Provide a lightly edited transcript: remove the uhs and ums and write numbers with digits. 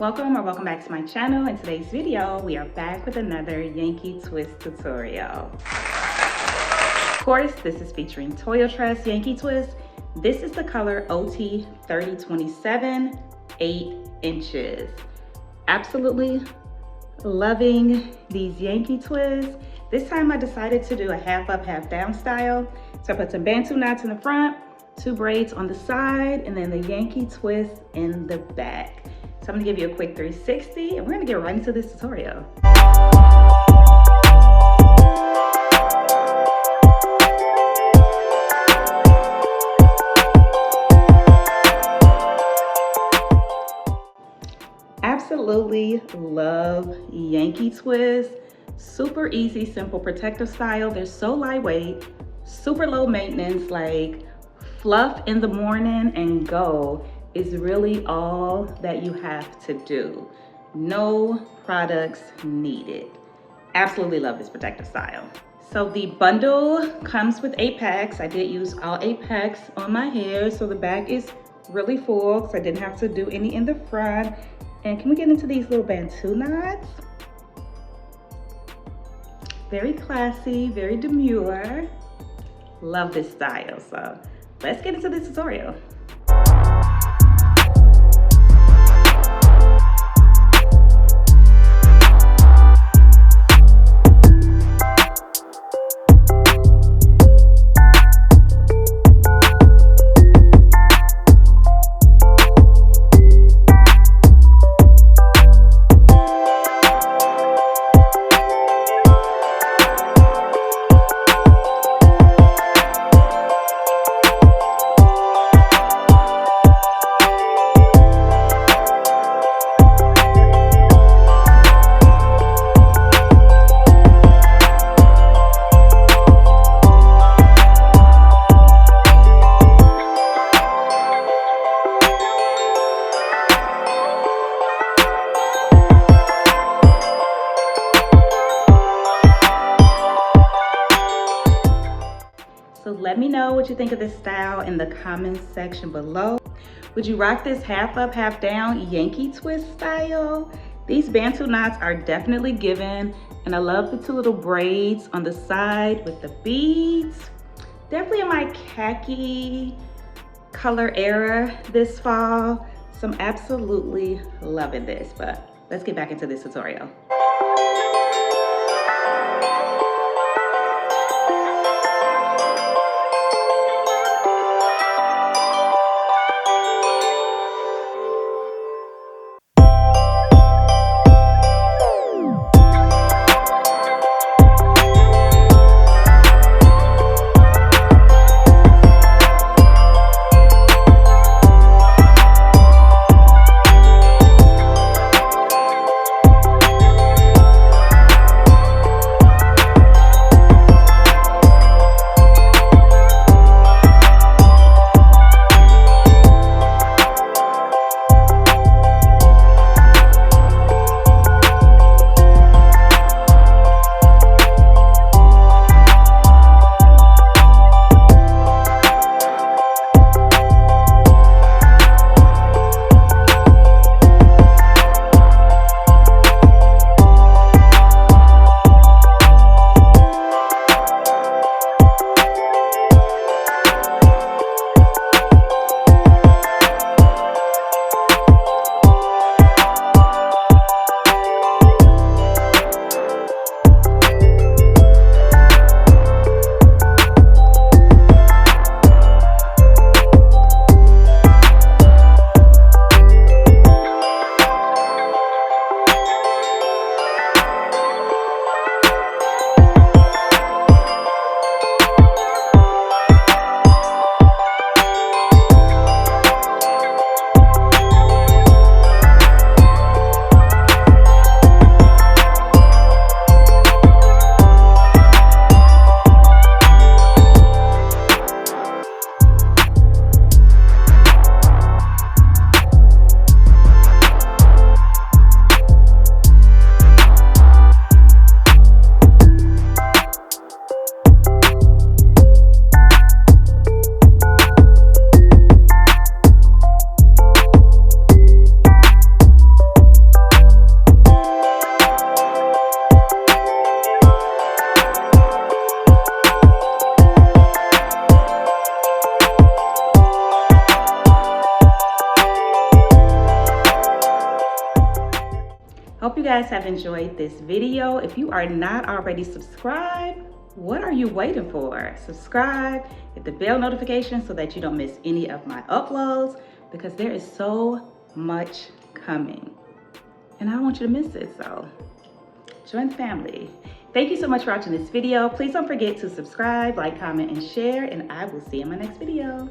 Welcome or welcome back to my channel. In today's video, we are back with another Yankee twist tutorial. Of course, this is featuring Toyo Tress Yankee twist. This is the color OT 3027, 8 inches. Absolutely loving these Yankee twists. This time I decided to do a half up, half down style. So I put some Bantu knots in the front, 2 braids on the side, and then the Yankee twist in the back. So I'm gonna give you a quick 360 and we're gonna get right into this tutorial. Absolutely love Yankee twist. Super easy, simple, protective style. They're so lightweight, super low maintenance, like fluff in the morning and go is really all that you have to do. No products needed. Absolutely love this protective style. So the bundle comes with 8 packs. I did use all 8 packs on my hair, so the back is really full because I didn't have to do any in the front. And can we get into these little Bantu knots? Very classy, very demure. Love this style, so let's get into this tutorial. So let me know what you think of this style in the comments section below. Would you rock this half up, half down Yankee twist style? These Bantu knots are definitely given, and I love the 2 little braids on the side with the beads. Definitely in my khaki color era this fall. So I'm absolutely loving this, but let's get back into this tutorial. Hope you guys have enjoyed this video. If you are not already subscribed, what are you waiting for? Subscribe, hit the bell notification so that you don't miss any of my uploads, because there is so much coming and I don't want you to miss it. So join the family. Thank you so much for watching this video. Please don't forget to subscribe, like, comment, and share, and I will see you in my next video.